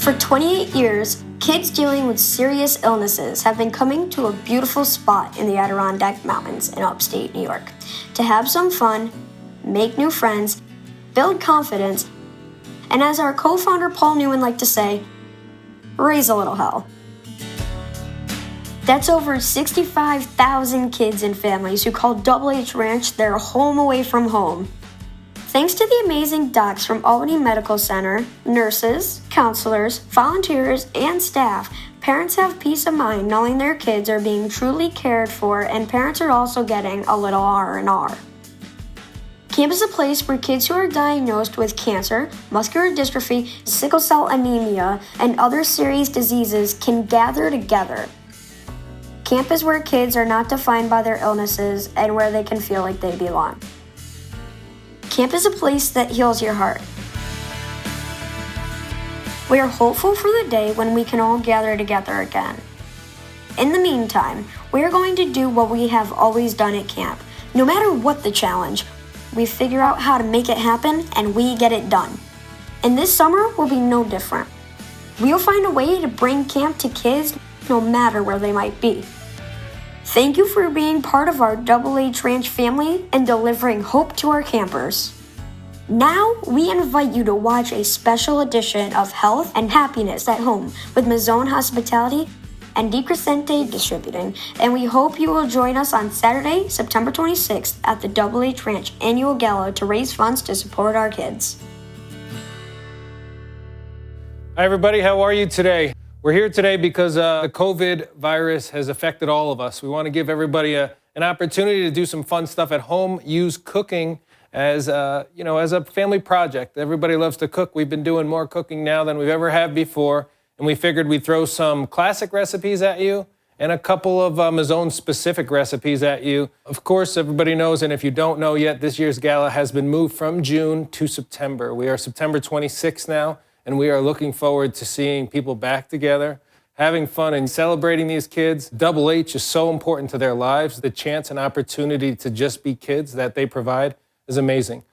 For 28 years, kids dealing with serious illnesses have been coming to a beautiful spot in the Adirondack Mountains in upstate New York to have some fun, make new friends, build confidence, and as our co-founder Paul Newman liked to say, raise a little hell. That's over 65,000 kids and families who call Double H Ranch their home away from home. Thanks to the amazing docs from Albany Medical Center, nurses, counselors, volunteers, and staff, parents have peace of mind knowing their kids are being truly cared for, and parents are also getting a little R&R. Camp is a place where kids who are diagnosed with cancer, muscular dystrophy, sickle cell anemia, and other serious diseases can gather together. Camp is where kids are not defined by their illnesses and where they can feel like they belong. Camp is a place that heals your heart. We are hopeful for the day when we can all gather together again. In the meantime, we are going to do what we have always done at camp. No matter what the challenge, we figure out how to make it happen and we get it done. And this summer will be no different. We'll find a way to bring camp to kids no matter where they might be. Thank you for being part of our Double H Ranch family and delivering hope to our campers. Now, we invite you to watch a special edition of Health and Happiness at Home with Mazzone Hospitality and DeCrescente Distributing, and we hope you will join us on Saturday, September 26th at the Double H Ranch Annual Gala to raise funds to support our kids. Hi everybody, how are you today? We're here today because the COVID virus has affected all of us. We want to give everybody an opportunity to do some fun stuff at home, use cooking as a family project. Everybody loves to cook. We've been doing more cooking now than we've ever had before, and we figured we'd throw some classic recipes at you and a couple of Mazzone-specific recipes at you. Of course, everybody knows, and if you don't know yet, this year's gala has been moved from June to September. We are September 26th now. And we are looking forward to seeing people back together, having fun and celebrating these kids. Double H is so important to their lives. The chance and opportunity to just be kids that they provide is amazing.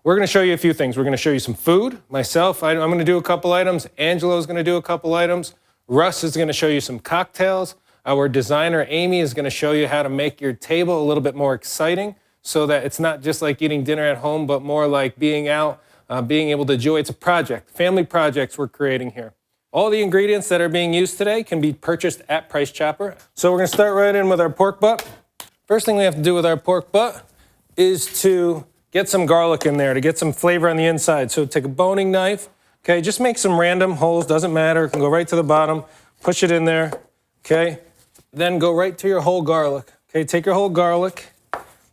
We're going to show you a few things. We're going to show you some food. Myself, I'm going to do a couple items. Angelo's going to do a couple items. Russ is going to show you some cocktails. Our designer, Amy, is going to show you how to make your table a little bit more exciting so that it's not just like eating dinner at home, but more like being out, being able to enjoy. It's a project, family projects we're creating here. All the ingredients that are being used today can be purchased at Price Chopper. So we're gonna start right in with our pork butt. First thing we have to do with our pork butt is to get some garlic in there to get some flavor on the inside. So take a boning knife, okay, just make some random holes, doesn't matter, it can go right to the bottom, push it in there, okay? Then go right to your whole garlic, okay? Take your whole garlic,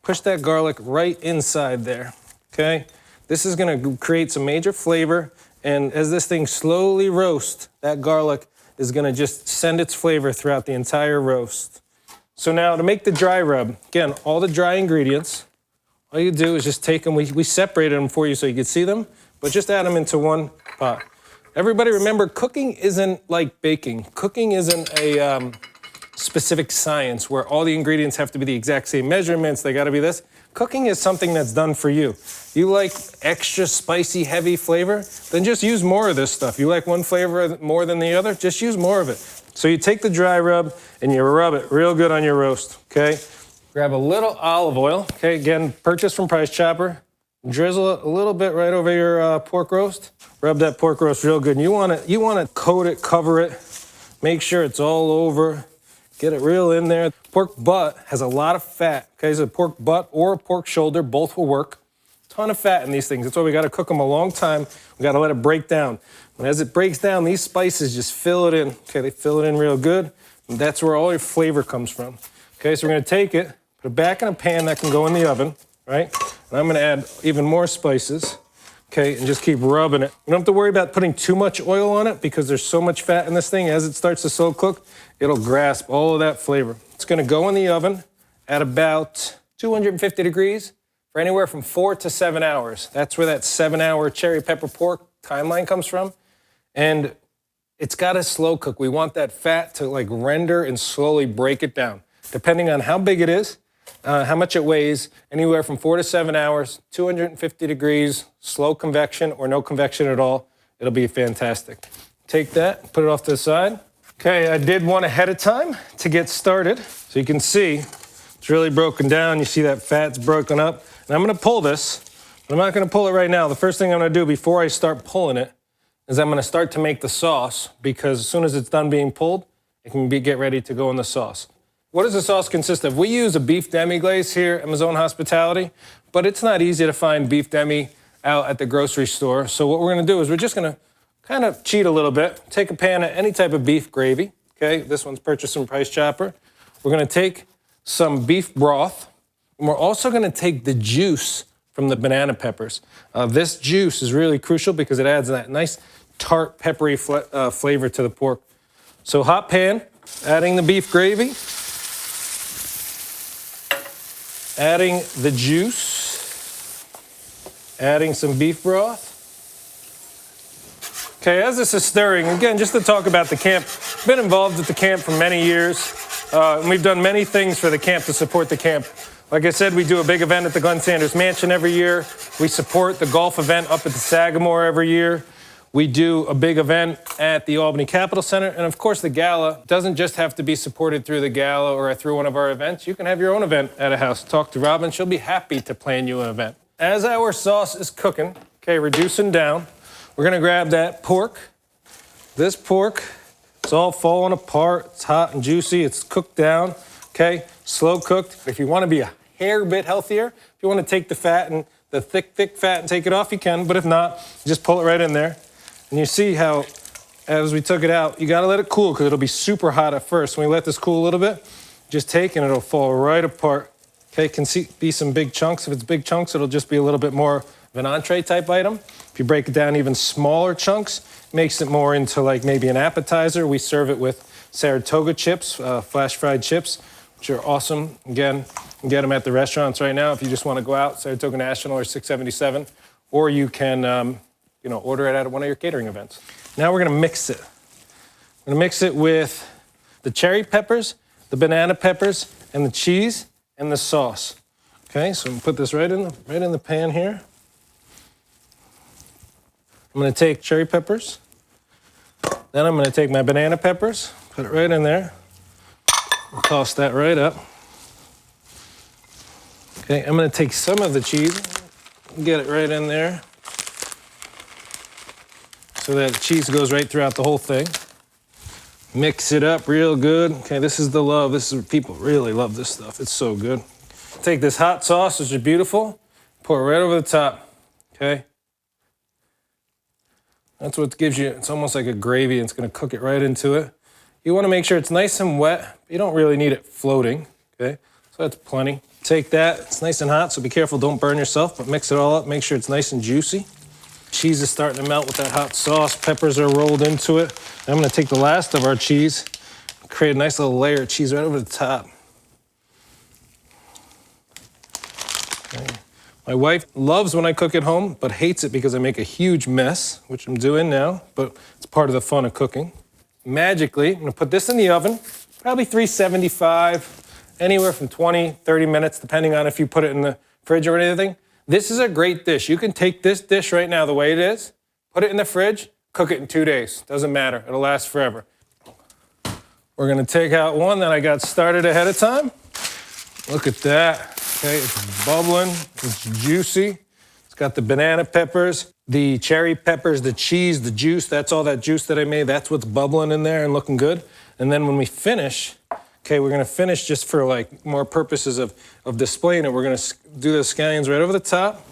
push that garlic right inside there, okay? This is gonna create some major flavor, and as this thing slowly roasts, that garlic is gonna just send its flavor throughout the entire roast. So now to make the dry rub, again, all the dry ingredients, all you do is just take them, we separated them for you so you could see them, but just add them into one pot. Everybody remember, cooking isn't like baking. Cooking isn't a specific science where all the ingredients have to be the exact same measurements, they gotta be this. Cooking is something that's done for you. You like extra spicy, heavy flavor? Then just use more of this stuff. You like one flavor more than the other? Just use more of it. So you take the dry rub and you rub it real good on your roast, okay? Grab a little olive oil, okay? Again, purchased from Price Chopper. Drizzle a little bit right over your pork roast. Rub that pork roast real good. And you wanna coat it, cover it, make sure it's all over. Get it real in there. Pork butt has a lot of fat, okay? So pork butt or a pork shoulder, both will work. Ton of fat in these things. That's why we gotta cook them a long time. We gotta let it break down. And as it breaks down, these spices just fill it in. Okay, they fill it in real good. And that's where all your flavor comes from. Okay, so we're gonna take it, put it back in a pan that can go in the oven, right? And I'm gonna add even more spices, okay, and just keep rubbing it. You don't have to worry about putting too much oil on it because there's so much fat in this thing. As it starts to slow cook, it'll grasp all of that flavor. It's gonna go in the oven at about 250 degrees for anywhere from 4 to 7 hours. That's where that 7-hour cherry pepper pork timeline comes from. And it's gotta slow cook. We want that fat to like render and slowly break it down. Depending on how big it is, how much it weighs, anywhere from 4 to 7 hours, 250 degrees, slow convection or no convection at all, it'll be fantastic. Take that, put it off to the side. Okay, I did one ahead of time to get started. So you can see it's really broken down. You see that fat's broken up. And I'm gonna pull this, but I'm not gonna pull it right now. The first thing I'm gonna do before I start pulling it is I'm gonna start to make the sauce, because as soon as it's done being pulled, it can get ready to go in the sauce. What does the sauce consist of? We use a beef demi-glaze here at Mazzone Hospitality, but it's not easy to find beef demi out at the grocery store. So what we're gonna do is we're just gonna kind of cheat a little bit. Take a pan of any type of beef gravy. Okay, this one's purchased from Price Chopper. We're gonna take some beef broth, and we're also gonna take the juice from the banana peppers. This juice is really crucial because it adds that nice tart, peppery flavor to the pork. So hot pan, adding the beef gravy, adding the juice, adding some beef broth. Okay, as this is stirring, again, just to talk about the camp, I've been involved with the camp for many years, and we've done many things for the camp to support the camp. Like I said, we do a big event at the Glenn Sanders Mansion every year. We support the golf event up at the Sagamore every year. We do a big event at the Albany Capitol Center. And of course, the gala doesn't just have to be supported through the gala or through one of our events. You can have your own event at a house. Talk to Robin. She'll be happy to plan you an event. As our sauce is cooking, okay, reducing down, we're gonna grab that pork. This pork, it's all falling apart. It's hot and juicy. It's cooked down, okay? Slow cooked. If you wanna be a hair bit healthier, if you wanna take the fat and the thick fat and take it off, you can. But if not, just pull it right in there. And you see how, as we took it out, you gotta let it cool because it'll be super hot at first. When we let this cool a little bit, just take and it'll fall right apart. Okay, can be some big chunks. If it's big chunks, it'll just be a little bit more of an entree type item. If you break it down even smaller chunks, it makes it more into like maybe an appetizer. We serve it with Saratoga chips, flash fried chips, which are awesome. Again, you can get them at the restaurants right now if you just want to go out, Saratoga National or 677, or you can order it at one of your catering events. Now we're gonna mix it. We're gonna mix it with the cherry peppers, the banana peppers, and the cheese and the sauce. Okay, so I'm gonna put this right in the pan here. I'm gonna take cherry peppers. Then I'm gonna take my banana peppers, put it right in there. I'll toss that right up. Okay, I'm gonna take some of the cheese, get it right in there, so that the cheese goes right throughout the whole thing. Mix it up real good. Okay, this is the love. People really love this stuff. It's so good. Take this hot sauce, which is beautiful, pour it right over the top, okay? That's what gives you, it's almost like a gravy. It's gonna cook it right into it. You wanna make sure it's nice and wet. You don't really need it floating, okay? So that's plenty. Take that, it's nice and hot, so be careful, don't burn yourself, but mix it all up, make sure it's nice and juicy. Cheese is starting to melt with that hot sauce. Peppers are rolled into it. I'm gonna take the last of our cheese, create a nice little layer of cheese right over the top. Okay. My wife loves when I cook at home, but hates it because I make a huge mess, which I'm doing now, but it's part of the fun of cooking. Magically, I'm gonna put this in the oven, probably 375, anywhere from 20, 30 minutes, depending on if you put it in the fridge or anything. This is a great dish. You can take this dish right now the way it is, put it in the fridge, cook it in 2 days. Doesn't matter, it'll last forever. We're gonna take out one that I got started ahead of time. Look at that. Okay, it's bubbling, it's juicy. It's got the banana peppers, the cherry peppers, the cheese, the juice. That's all that juice that I made. That's what's bubbling in there and looking good. And then when we finish, okay, we're gonna finish just for like more purposes of displaying it. We're gonna do the scallions right over the top.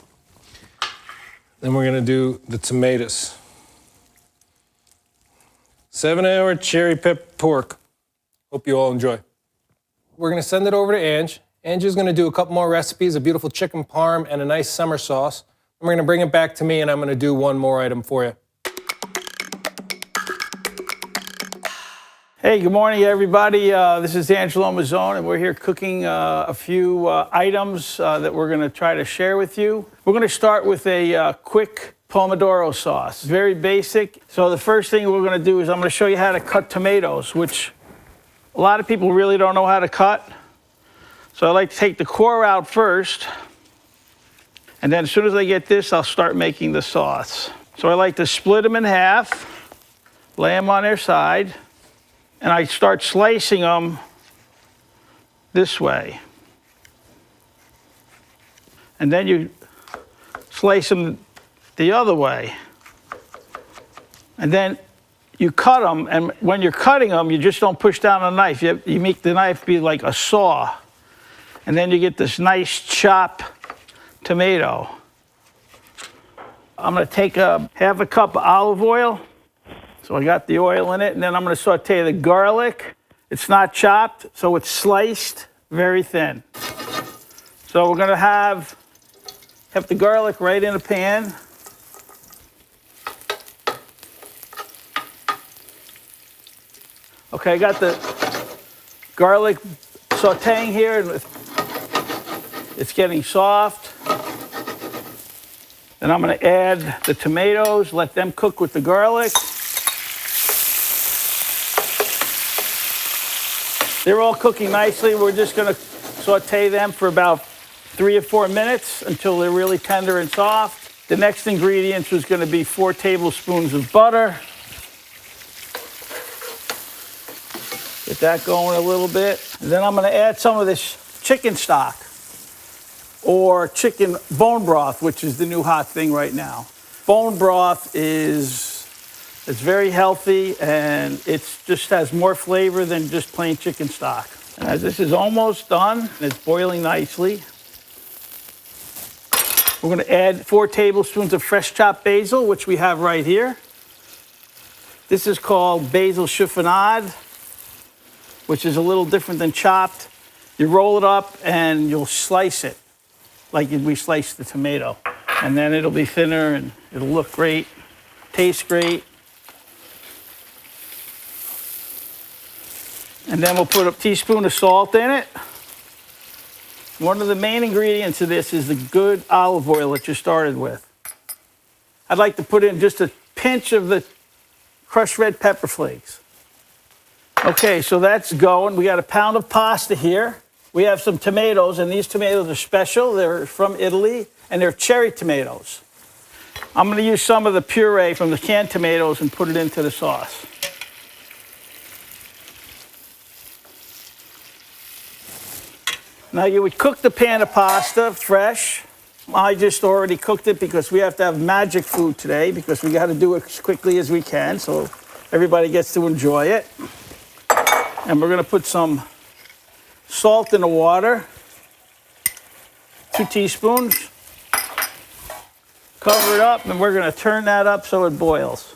Then we're gonna do the tomatoes. 7-hour cherry pepper pork. Hope you all enjoy. We're gonna send it over to Ange. Angie's gonna do a couple more recipes, a beautiful chicken parm and a nice summer sauce. And we're gonna bring it back to me and I'm gonna do one more item for you. Hey, good morning, everybody. This is Angelo Mazzone, and we're here cooking a few items that we're gonna try to share with you. We're gonna start with a quick Pomodoro sauce. Very basic. So the first thing we're gonna do is I'm gonna show you how to cut tomatoes, which a lot of people really don't know how to cut. So I like to take the core out first, and then as soon as I get this, I'll start making the sauce. So I like to split them in half, lay them on their side, and I start slicing them this way. And then you slice them the other way. And then you cut them, and when you're cutting them, you just don't push down on the knife. You make the knife be like a saw. And then you get this nice chopped tomato. I'm gonna take half a cup of olive oil. So I got the oil in it, and then I'm gonna saute the garlic. It's not chopped, so it's sliced very thin. So we're gonna have the garlic right in a pan. Okay, I got the garlic sauteing here, and it's getting soft. Then I'm gonna add the tomatoes, let them cook with the garlic. They're all cooking nicely. We're just gonna saute them for about 3 or 4 minutes until they're really tender and soft. The next ingredient is gonna be 4 tablespoons of butter. Get that going a little bit. And then I'm gonna add some of this chicken stock or chicken bone broth, which is the new hot thing right now. Bone broth it's very healthy, and it just has more flavor than just plain chicken stock. And as this is almost done, it's boiling nicely. We're gonna add 4 tablespoons of fresh chopped basil, which we have right here. This is called basil chiffonade, which is a little different than chopped. You roll it up and you'll slice it like we sliced the tomato. And then it'll be thinner and it'll look great, taste great. And then we'll put a teaspoon of salt in it. One of the main ingredients of this is the good olive oil that you started with. I'd like to put in just a pinch of the crushed red pepper flakes. Okay, so that's going. We got a pound of pasta here. We have some tomatoes, and these tomatoes are special. They're from Italy, and they're cherry tomatoes. I'm gonna use some of the puree from the canned tomatoes and put it into the sauce. Now you would cook the pan of pasta fresh. I just already cooked it because we have to have magic food today because we got to do it as quickly as we can so everybody gets to enjoy it. And we're going to put some salt in the water, 2 teaspoons. Cover it up, and we're going to turn that up so it boils.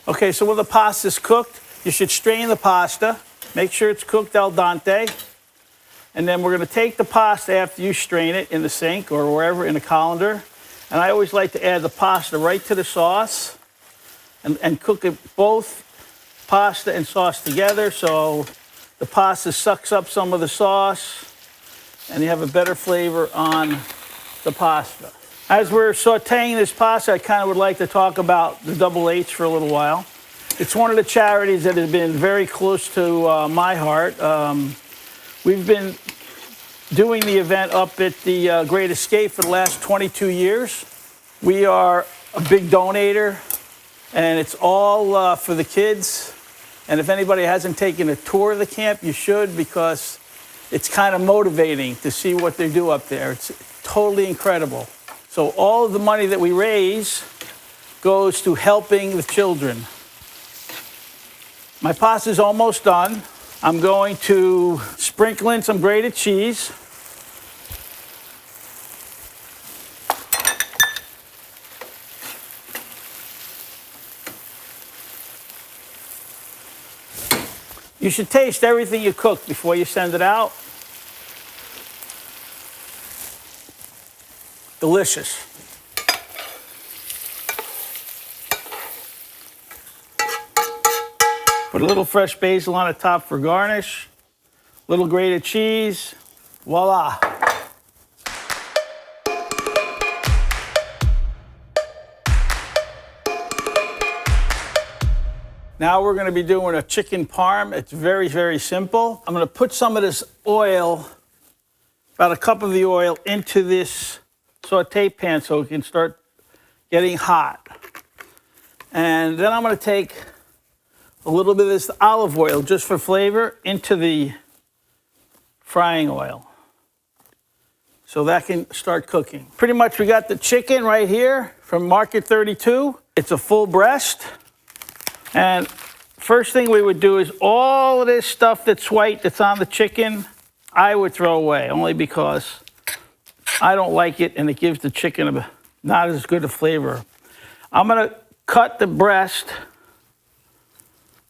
Okay, so when the pasta's cooked, you should strain the pasta. Make sure it's cooked al dente. And then we're going to take the pasta after you strain it in the sink or wherever in a colander. And I always like to add the pasta right to the sauce and cook it both pasta and sauce together so the pasta sucks up some of the sauce and you have a better flavor on the pasta. As we're sauteing this pasta, I kind of would like to talk about the Double H for a little while. It's one of the charities that has been very close to my heart. We've been doing the event up at the Great Escape for the last 22 years. We are a big donator, and it's all for the kids. And if anybody hasn't taken a tour of the camp, you should, because it's kind of motivating to see what they do up there. It's totally incredible. So all of the money that we raise goes to helping the children. My pasta's almost done. I'm going to sprinkle in some grated cheese. You should taste everything you cook before you send it out. Delicious. Put a little fresh basil on the top for garnish. Little grated cheese. Voila. Now we're going to be doing a chicken parm. It's very, very simple. I'm going to put some of this oil, about a cup of the oil, into this saute pan so it can start getting hot. And then I'm going to take a little bit of this olive oil just for flavor into the frying oil. So that can start cooking. Pretty much we got the chicken right here from Market 32. It's a full breast. And first thing we would do is all of this stuff that's white that's on the chicken, I would throw away, only because I don't like it and it gives the chicken not as good a flavor. I'm gonna cut the breast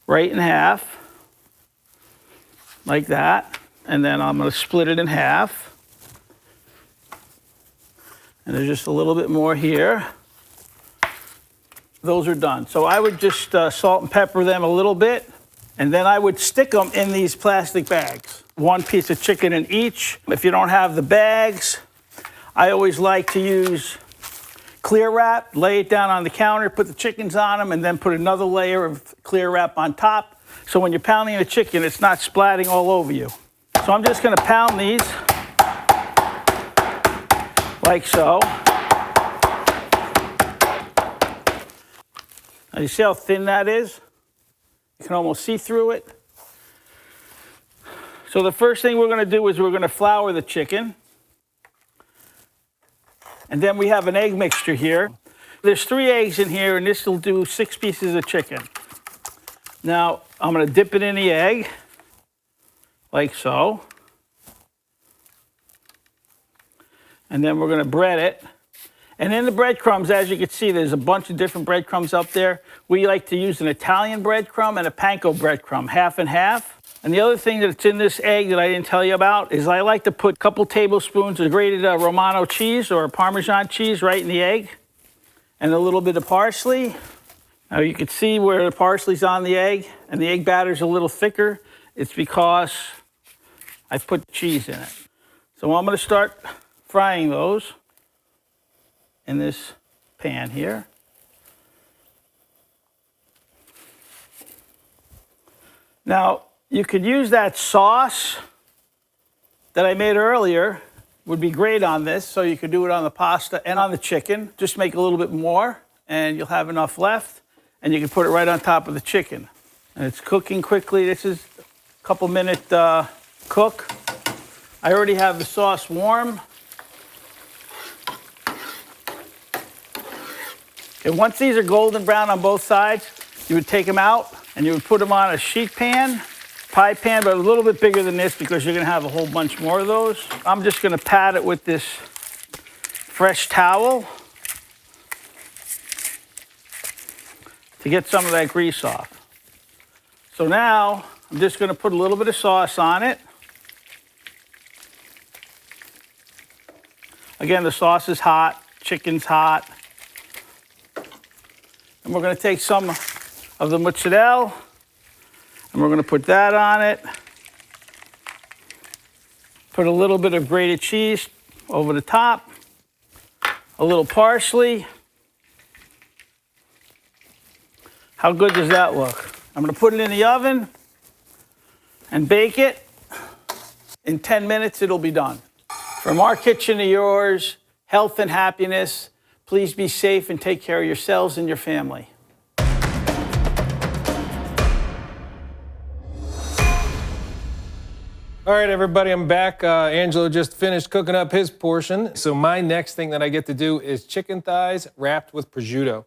right in half, like that, and then I'm gonna split it in half. And there's just a little bit more here. Those are done. So I would just salt and pepper them a little bit, and then I would stick them in these plastic bags. One piece of chicken in each. If you don't have the bags, I always like to use clear wrap, lay it down on the counter, put the chickens on them, and then put another layer of clear wrap on top. So when you're pounding the chicken, it's not splatting all over you. So I'm just gonna pound these like so. Now you see how thin that is? You can almost see through it. So the first thing we're gonna do is we're gonna flour the chicken. And then we have an egg mixture here. There's 3 eggs in here, and this will do 6 pieces of chicken. Now, I'm gonna dip it in the egg, like so. And then we're gonna bread it. And in the breadcrumbs, as you can see, there's a bunch of different breadcrumbs up there. We like to use an Italian breadcrumb and a panko breadcrumb, half and half. And the other thing that's in this egg that I didn't tell you about is I like to put a couple tablespoons of grated Romano cheese or Parmesan cheese right in the egg, and a little bit of parsley. Now you can see where the parsley's on the egg, and the egg batter's a little thicker. It's because I put cheese in it. So I'm gonna start frying those in this pan here. Now, you could use that sauce that I made earlier, would be great on this, so you could do it on the pasta and on the chicken. Just make a little bit more, and you'll have enough left, and you can put it right on top of the chicken. And it's cooking quickly. This is a couple minute cook. I already have the sauce warm. And once these are golden brown on both sides, you would take them out and you would put them on a sheet pan, pie pan, but a little bit bigger than this because you're gonna have a whole bunch more of those. I'm just gonna pat it with this fresh towel to get some of that grease off. So now I'm just gonna put a little bit of sauce on it. Again, the sauce is hot, chicken's hot. And we're going to take some of the mozzarella, and we're going to put that on it. Put a little bit of grated cheese over the top, a little parsley. How good does that look? I'm going to put it in the oven and bake it. In 10 minutes, it'll be done. From our kitchen to yours, health and happiness. Please be safe and take care of yourselves and your family. All right, everybody, I'm back. Angelo just finished cooking up his portion. So my next thing that I get to do is chicken thighs wrapped with prosciutto.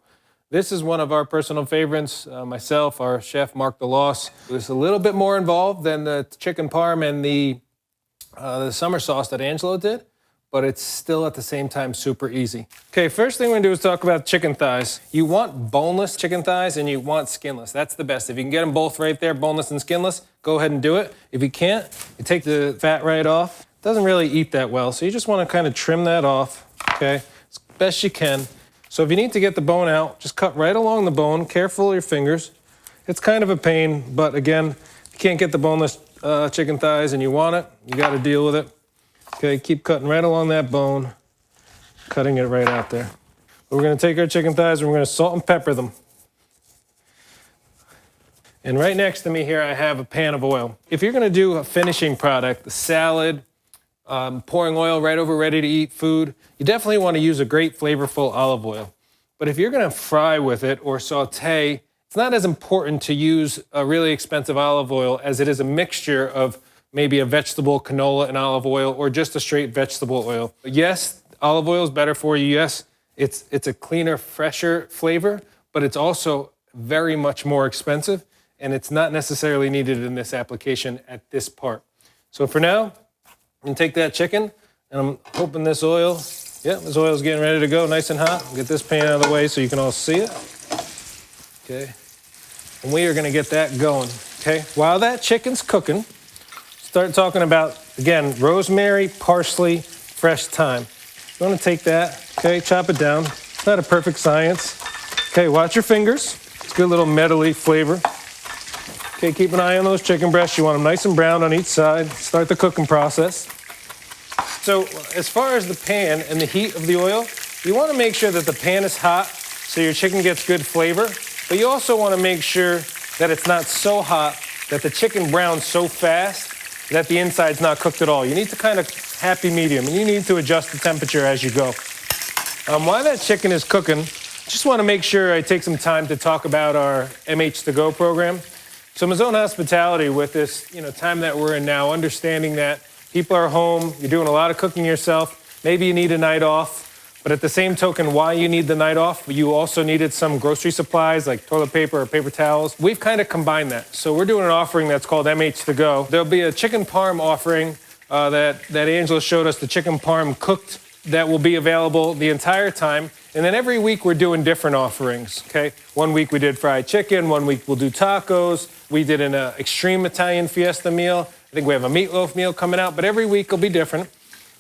This is one of our personal favorites. Myself, our chef, Mark DeLoss. It's a little bit more involved than the chicken parm and the summer sauce that Angelo did, but it's still at the same time super easy. Okay, first thing we're gonna do is talk about chicken thighs. You want boneless chicken thighs and you want skinless. That's the best. If you can get them both right there, boneless and skinless, go ahead and do it. If you can't, you take the fat right off. It doesn't really eat that well, so you just wanna kind of trim that off, okay, as best you can. So if you need to get the bone out, just cut right along the bone, careful with your fingers. It's kind of a pain, but again, if you can't get the boneless chicken thighs and you want it, you gotta deal with it. Okay, keep cutting right along that bone, cutting it right out there. We're gonna take our chicken thighs and we're gonna salt and pepper them. And right next to me here, I have a pan of oil. If you're gonna do a finishing product, a salad, pouring oil right over ready to eat food, you definitely wanna use a great flavorful olive oil. But if you're gonna fry with it or saute it's not as important to use a really expensive olive oil as it is a mixture of maybe a vegetable canola and olive oil or just a straight vegetable oil. Yes, olive oil is better for you. Yes, it's a cleaner, fresher flavor, but it's also very much more expensive, and it's not necessarily needed in this application at this part. So for now, I'm gonna take that chicken, and I'm hoping this oil, this oil is getting ready to go, nice and hot. Get this pan out of the way so you can all see it. Okay, and we are gonna get that going, okay? While that chicken's cooking, start talking about, again, rosemary, parsley, fresh thyme. You wanna take that, okay, chop it down. It's not a perfect science. Okay, watch your fingers. It's a good little metally flavor. Okay, keep an eye on those chicken breasts. You want them nice and brown on each side. Start the cooking process. So as far as the pan and the heat of the oil, you wanna make sure that the pan is hot so your chicken gets good flavor, but you also wanna make sure that it's not so hot that the chicken browns so fast that the inside's not cooked at all. You need to kind of happy medium, and you need to adjust the temperature as you go. While that chicken is cooking, just wanna make sure I take some time to talk about our MH2Go program. So Mazzone Hospitality, with this time that we're in now, understanding that people are home, you're doing a lot of cooking yourself, maybe you need a night off, but at the same token, why you need the night off, you also needed some grocery supplies like toilet paper or paper towels. We've kind of combined that. So we're doing an offering that's called MH2Go. There'll be a chicken parm offering that Angela showed us, the chicken parm cooked, that will be available the entire time. And then every week we're doing different offerings, okay? One week we did fried chicken, one week we'll do tacos. We did an extreme Italian fiesta meal. I think we have a meatloaf meal coming out, but every week will be different.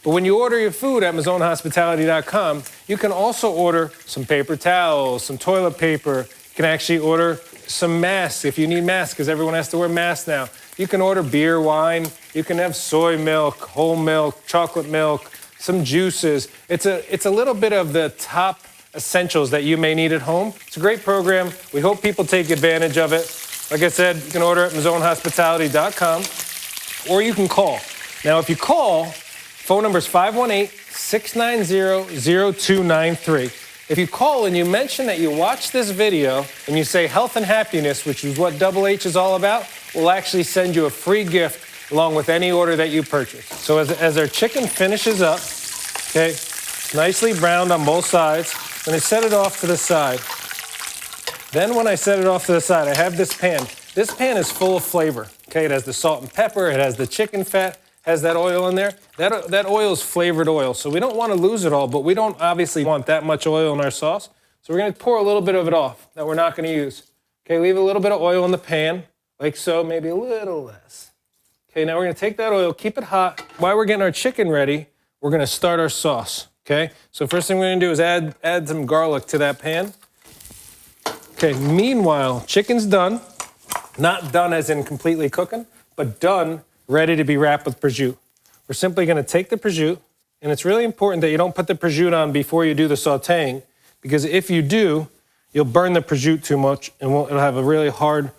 But when you order your food at MazzoneHospitality.com, you can also order some paper towels, some toilet paper. You can actually order some masks if you need masks, because everyone has to wear masks now. You can order beer, wine. You can have soy milk, whole milk, chocolate milk, some juices. It's a little bit of the top essentials that you may need at home. It's a great program. We hope people take advantage of it. Like I said, you can order at MazzoneHospitality.com, or you can call. Now, if you call, phone number is 518-690-0293. If you call and you mention that you watch this video and you say health and happiness, which is what Double H is all about, we'll actually send you a free gift along with any order that you purchase. So as our chicken finishes up, okay, nicely browned on both sides, then I set it off to the side. Then when I set it off to the side, I have this pan. This pan is full of flavor, okay? It has the salt and pepper, it has the chicken fat, has that oil in there. That oil is flavored oil, so we don't want to lose it all, but we don't obviously want that much oil in our sauce. So we're gonna pour a little bit of it off that we're not gonna use. Okay, leave a little bit of oil in the pan, like so, maybe a little less. Okay, now we're gonna take that oil, keep it hot. While we're getting our chicken ready, we're gonna start our sauce, okay? So first thing we're gonna do is add some garlic to that pan. Okay, meanwhile, chicken's done. Not done as in completely cooking, but done, ready to be wrapped with prosciutto. We're simply gonna take the prosciutto, and it's really important that you don't put the prosciutto on before you do the sauteing, because if you do, you'll burn the prosciutto too much, and it'll have a really hard,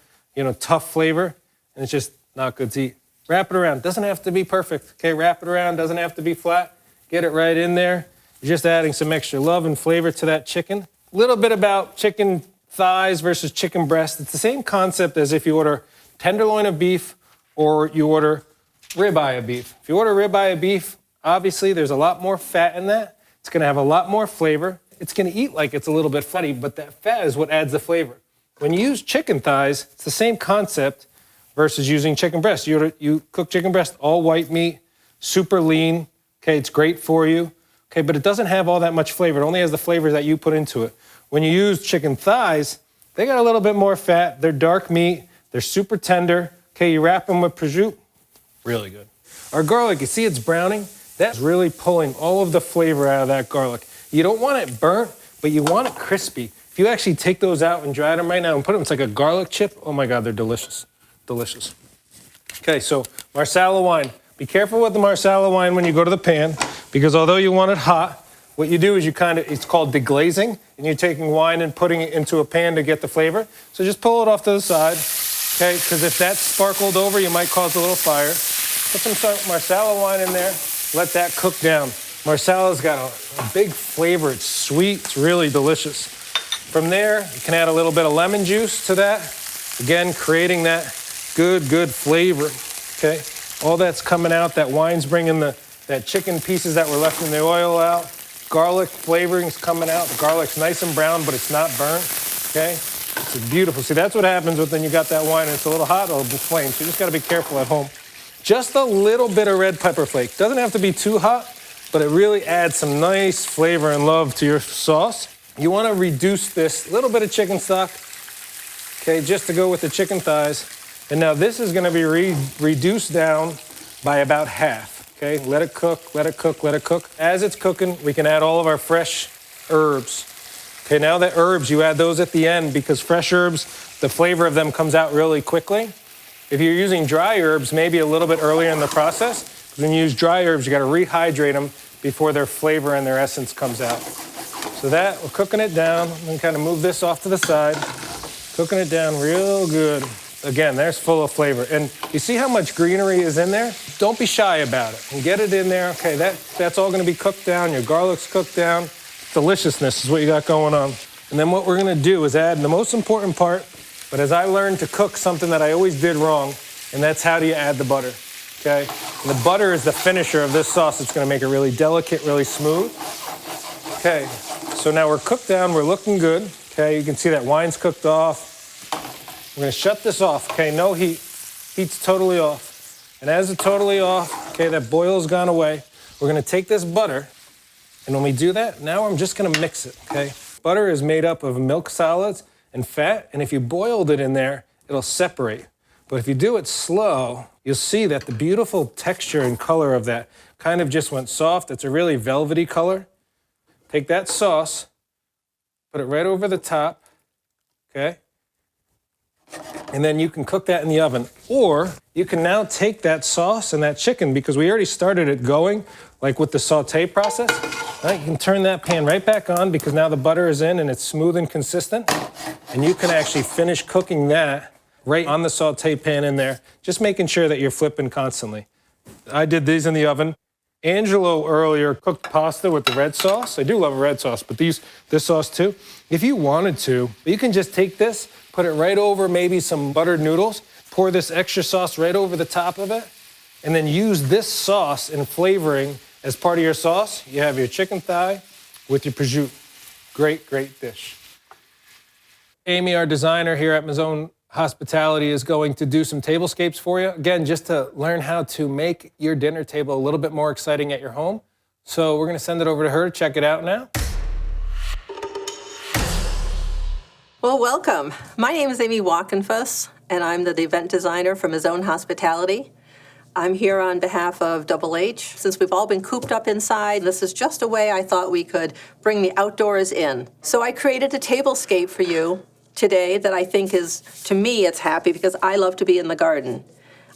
tough flavor, and it's just not good to eat. Wrap it around. Doesn't have to be perfect, okay? Wrap it around, doesn't have to be flat. Get it right in there. You're just adding some extra love and flavor to that chicken. A little bit about chicken thighs versus chicken breast. It's the same concept as if you order tenderloin of beef or you order ribeye of beef. If you order ribeye of beef, obviously there's a lot more fat in that. It's gonna have a lot more flavor. It's gonna eat like it's a little bit fatty, but that fat is what adds the flavor. When you use chicken thighs, it's the same concept versus using chicken breast. You cook chicken breast, all white meat, super lean, okay, it's great for you, okay, but it doesn't have all that much flavor. It only has the flavor that you put into it. When you use chicken thighs, they got a little bit more fat, they're dark meat, they're super tender, okay, you wrap them with prosciutto, really good. Our garlic, you see it's browning? That's really pulling all of the flavor out of that garlic. You don't want it burnt, but you want it crispy. If you actually take those out and dry them right now and put them, it's like a garlic chip, oh my God, they're delicious, delicious. Okay, so Marsala wine. Be careful with the Marsala wine when you go to the pan, because although you want it hot, what you do is it's called deglazing, and you're taking wine and putting it into a pan to get the flavor. So just pull it off to the side, okay? Because if that's sparkled over, you might cause a little fire. Put some Marsala wine in there, let that cook down. Marsala's got a big flavor, it's sweet, it's really delicious. From there, you can add a little bit of lemon juice to that. Again, creating that good flavor, okay? All that's coming out, that wine's bringing that chicken pieces that were left in the oil out. Garlic flavoring's coming out. The garlic's nice and brown, but it's not burnt, okay? It's beautiful. See, that's what happens when you got that wine and it's a little hot, it'll flame. So you just gotta be careful at home. Just a little bit of red pepper flake. Doesn't have to be too hot, but it really adds some nice flavor and love to your sauce. You wanna reduce this little bit of chicken stock, okay, just to go with the chicken thighs. And now this is gonna be reduced down by about half, okay? Let it cook, let it cook, let it cook. As it's cooking, we can add all of our fresh herbs. Okay, now the herbs, you add those at the end because fresh herbs, the flavor of them comes out really quickly. If you're using dry herbs, maybe a little bit earlier in the process. When you use dry herbs, you gotta rehydrate them before their flavor and their essence comes out. So that, we're cooking it down. And kind of move this off to the side. Cooking it down real good. Again, there's full of flavor. And you see how much greenery is in there? Don't be shy about it. And get it in there. Okay, that's all gonna be cooked down. Your garlic's cooked down. Deliciousness is what you got going on. And then what we're gonna do is add the most important part, but as I learned to cook something that I always did wrong, and that's how do you add the butter, okay? And the butter is the finisher of this sauce. It's gonna make it really delicate, really smooth. Okay, so now we're cooked down, we're looking good. Okay, you can see that wine's cooked off. We're gonna shut this off, okay? No heat. Heat's totally off. And as it's totally off, okay, that boil's gone away. We're gonna take this butter, and when we do that, now I'm just gonna mix it, okay? Butter is made up of milk solids and fat, and if you boiled it in there, it'll separate. But if you do it slow, you'll see that the beautiful texture and color of that kind of just went soft. It's a really velvety color. Take that sauce, put it right over the top, okay? And then you can cook that in the oven. Or you can now take that sauce and that chicken, because we already started it going, like with the saute process. Right? You can turn that pan right back on because now the butter is in and it's smooth and consistent. And you can actually finish cooking that right on the saute pan in there, just making sure that you're flipping constantly. I did these in the oven. Angelo earlier cooked pasta with the red sauce. I do love a red sauce, but this sauce too. If you wanted to, you can just take this, put it right over maybe some buttered noodles, pour this extra sauce right over the top of it, and then use this sauce and flavoring as part of your sauce. You have your chicken thigh with your prosciutto. Great, great dish. Amy, our designer here at Mazzone Hospitality, is going to do some tablescapes for you. Again, just to learn how to make your dinner table a little bit more exciting at your home. So we're gonna send it over to her to check it out now. Well, welcome. My name is Amy Walkenfuss, and I'm the event designer for Mazzone Hospitality. I'm here on behalf of Double H. Since we've all been cooped up inside, this is just a way I thought we could bring the outdoors in. So I created a tablescape for you today that I think is, to me, it's happy because I love to be in the garden.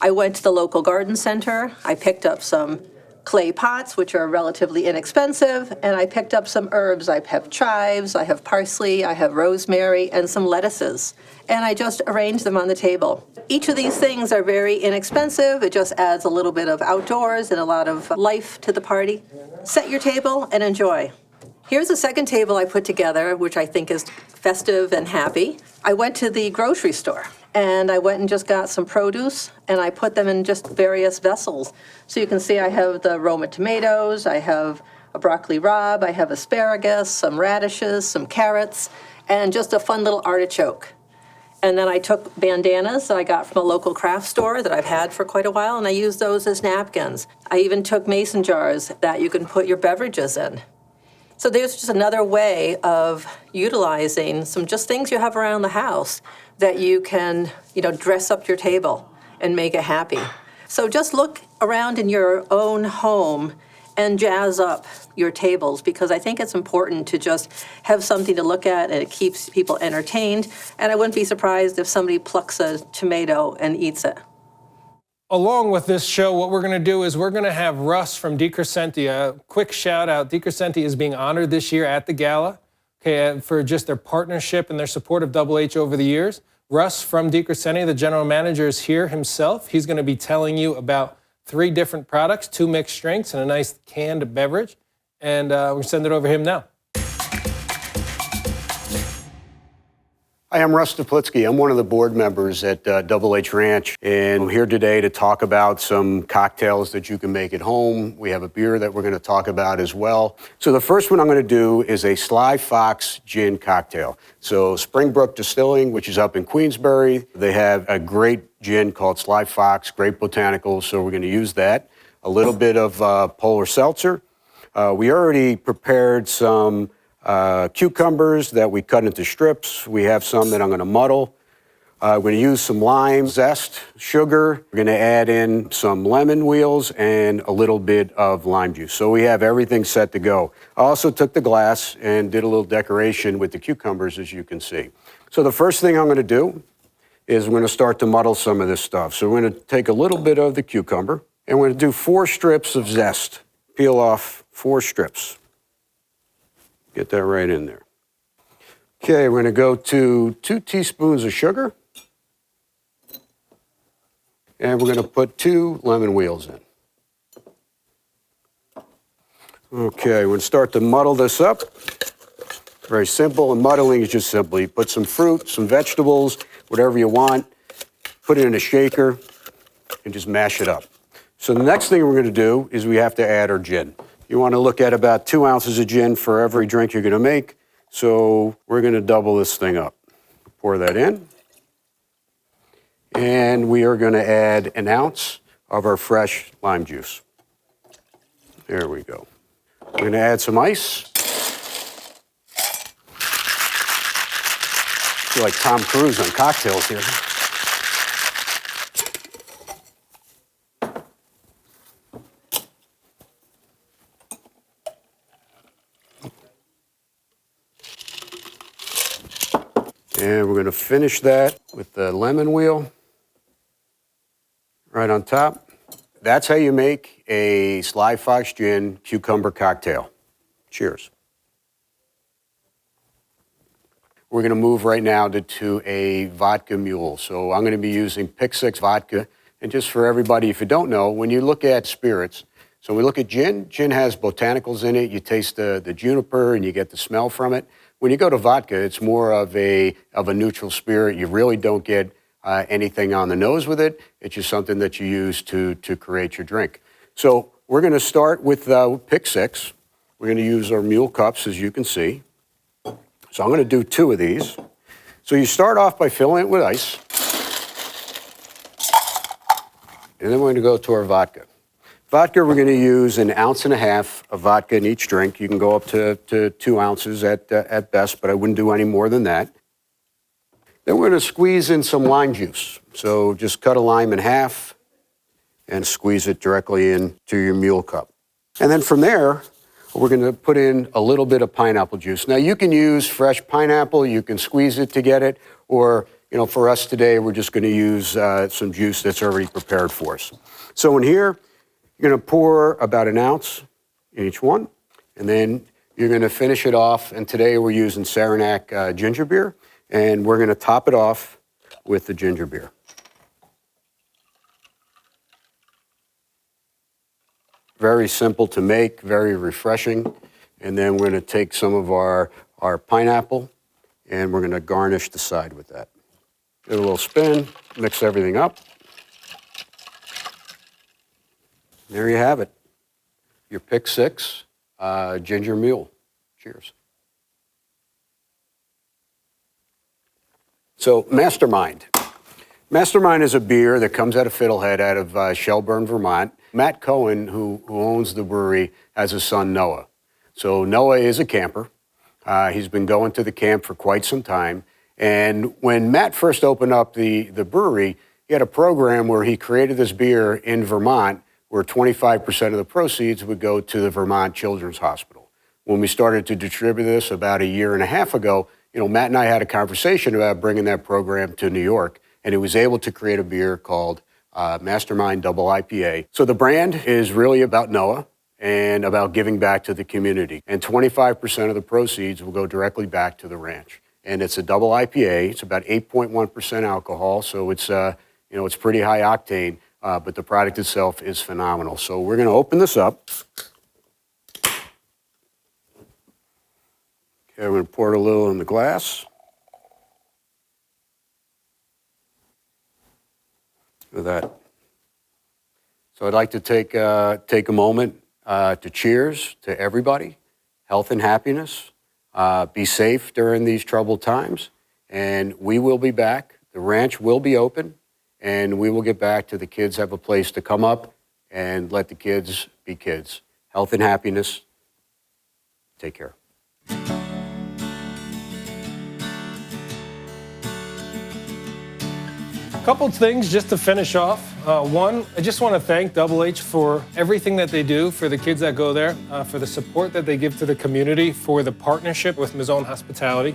I went to the local garden center. I picked up some clay pots, which are relatively inexpensive, and I picked up some herbs. I have chives, I have parsley, I have rosemary, and some lettuces. And I just arranged them on the table. Each of these things are very inexpensive. It just adds a little bit of outdoors and a lot of life to the party. Set your table and enjoy. Here's a second table I put together, which I think is festive and happy. I went to the grocery store and I went and just got some produce and I put them in just various vessels. So you can see I have the Roma tomatoes, I have a broccoli rabe, I have asparagus, some radishes, some carrots, and just a fun little artichoke. And then I took bandanas that I got from a local craft store that I've had for quite a while, and I used those as napkins. I even took mason jars that you can put your beverages in. So there's just another way of utilizing some just things you have around the house that you can, dress up your table and make it happy. So just look around in your own home and jazz up your tables, because I think it's important to just have something to look at and it keeps people entertained. And I wouldn't be surprised if somebody plucks a tomato and eats it. Along with this show, what we're going to do is we're going to have Russ from DeCrescente. A quick shout out. DeCrescente is being honored this year at the gala, okay, for just their partnership and their support of Double H over the years. Russ from DeCrescente, the general manager, is here himself. He's going to be telling you about 3 different products, 2 mixed drinks, and a nice canned beverage. And we'll send it over to him now. Hi, I'm Russ Duplitsky. I'm one of the board members at Double H Ranch, and I'm here today to talk about some cocktails that you can make at home. We have a beer that we're going to talk about as well. So the first one I'm going to do is a Sly Fox gin cocktail. So Springbrook Distilling, which is up in Queensbury, they have a great gin called Sly Fox, great botanicals, so we're going to use that. A little bit of Polar Seltzer. We already prepared some cucumbers that we cut into strips. We have some that I'm going to muddle. We're going to use some lime zest, sugar. We're going to add in some lemon wheels and a little bit of lime juice. So we have everything set to go. I also took the glass and did a little decoration with the cucumbers, as you can see. So the first thing I'm going to do is we're going to start to muddle some of this stuff. So we're going to take a little bit of the cucumber and we're going to do 4 strips of zest. Peel off 4 strips. Get that right in there. Okay, we're going to go to 2 teaspoons of sugar. And we're going to put 2 lemon wheels in. Okay, we're going to start to muddle this up. Very simple, and muddling is just simple. You put some fruit, some vegetables, whatever you want, put it in a shaker, and just mash it up. So the next thing we're going to do is we have to add our gin. You want to look at about 2 ounces of gin for every drink you're going to make. So we're going to double this thing up. Pour that in. And we are going to add an ounce of our fresh lime juice. There we go. We're going to add some ice. I feel like Tom Cruise on cocktails here. And we're going to finish that with the lemon wheel right on top. That's how you make a Sly Fox Gin cucumber cocktail. Cheers. We're going to move right now to a vodka mule. So I'm going to be using Pick 6 vodka. And just for everybody, if you don't know, when you look at spirits, so we look at gin, gin has botanicals in it. You taste the juniper and you get the smell from it. When you go to vodka, it's more of a neutral spirit. You really don't get anything on the nose with it. It's just something that you use to create your drink. So we're going to start with Pick 6. We're going to use our Mule cups, as you can see. So I'm going to do 2 of these. So you start off by filling it with ice. And then we're going to go to our vodka. Vodka, we're going to use 1.5 ounces of vodka in each drink. You can go up to 2 ounces at best, but I wouldn't do any more than that. Then we're going to squeeze in some lime juice. So just cut a lime in half and squeeze it directly into your Mule cup. And then from there, we're going to put in a little bit of pineapple juice. Now you can use fresh pineapple, you can squeeze it to get it, or for us today, we're just going to use some juice that's already prepared for us. So in here, you're going to pour about 1 ounce in each one, and then you're going to finish it off. And today we're using Saranac ginger beer, and we're going to top it off with the ginger beer. Very simple to make, very refreshing. And then we're going to take some of our pineapple, and we're going to garnish the side with that. Give it a little spin, mix everything up. There you have it, your Pick 6 Ginger Mule. Cheers. So Mastermind. Mastermind is a beer that comes out of Fiddlehead, out of Shelburne, Vermont. Matt Cohen, who owns the brewery, has a son, Noah. So Noah is a camper. He's been going to the camp for quite some time. And when Matt first opened up the brewery, he had a program where he created this beer in Vermont where 25% of the proceeds would go to the Vermont Children's Hospital. When we started to distribute this about 1.5 years ago, Matt and I had a conversation about bringing that program to New York, and he was able to create a beer called Mastermind Double IPA. So the brand is really about Noah and about giving back to the community. And 25% of the proceeds will go directly back to the ranch. And it's a double IPA. It's about 8.1% alcohol, so it's it's pretty high octane. But the product itself is phenomenal. So we're going to open this up. Okay, we're going to pour it a little in the glass. with that. So I'd like to take a moment to cheers to everybody. Health and happiness. Be safe during these troubled times. And we will be back. The ranch will be open. And we will get back to the kids have a place to come up and let the kids be kids. Health and happiness. Take care. A couple of things just to finish off. One, I just want to thank Double H for everything that they do for the kids that go there, for the support that they give to the community, for the partnership with Mazzone Hospitality.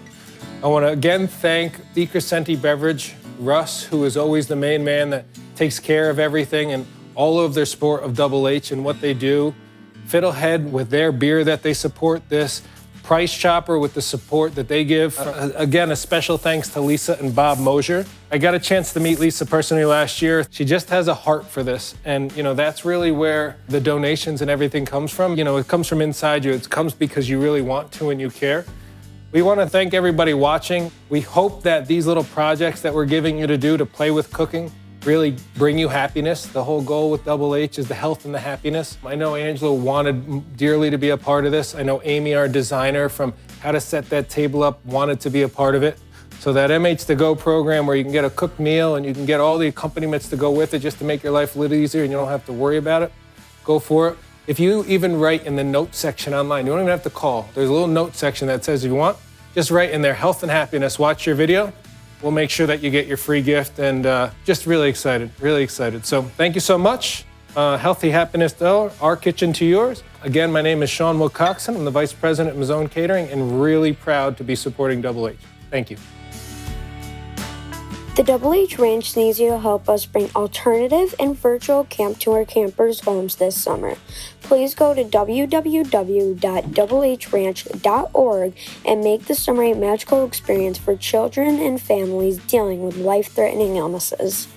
I want to again thank DeCrescente Beverage, Russ, who is always the main man that takes care of everything, and all of their support of Double H and what they do. Fiddlehead with their beer that they support this. Price Chopper with the support that they give. Again, a special thanks to Lisa and Bob Mosier. I got a chance to meet Lisa personally last year. She just has a heart for this. And, that's really where the donations and everything comes from. It comes from inside you. It comes because you really want to and you care. We want to thank everybody watching. We hope that these little projects that we're giving you to do to play with cooking really bring you happiness. The whole goal with Double H is the health and the happiness. I know Angela wanted dearly to be a part of this. I know Amy, our designer from How to Set That Table Up, wanted to be a part of it. So that MH to Go program where you can get a cooked meal and you can get all the accompaniments to go with it just to make your life a little easier and you don't have to worry about it, go for it. If you even write in the note section online, you don't even have to call. There's a little note section that says if you want, just write in there, health and happiness, watch your video. We'll make sure that you get your free gift and just really excited, really excited. So thank you so much. Healthy happiness, though, our kitchen to yours. Again, my name is Sean Wilcoxon. I'm the Vice President at Mazzone Catering and really proud to be supporting Double H. Thank you. The Double H Ranch needs you to help us bring alternative and virtual camp to our campers' homes this summer. Please go to www.doublehranch.org and make the summer a magical experience for children and families dealing with life-threatening illnesses.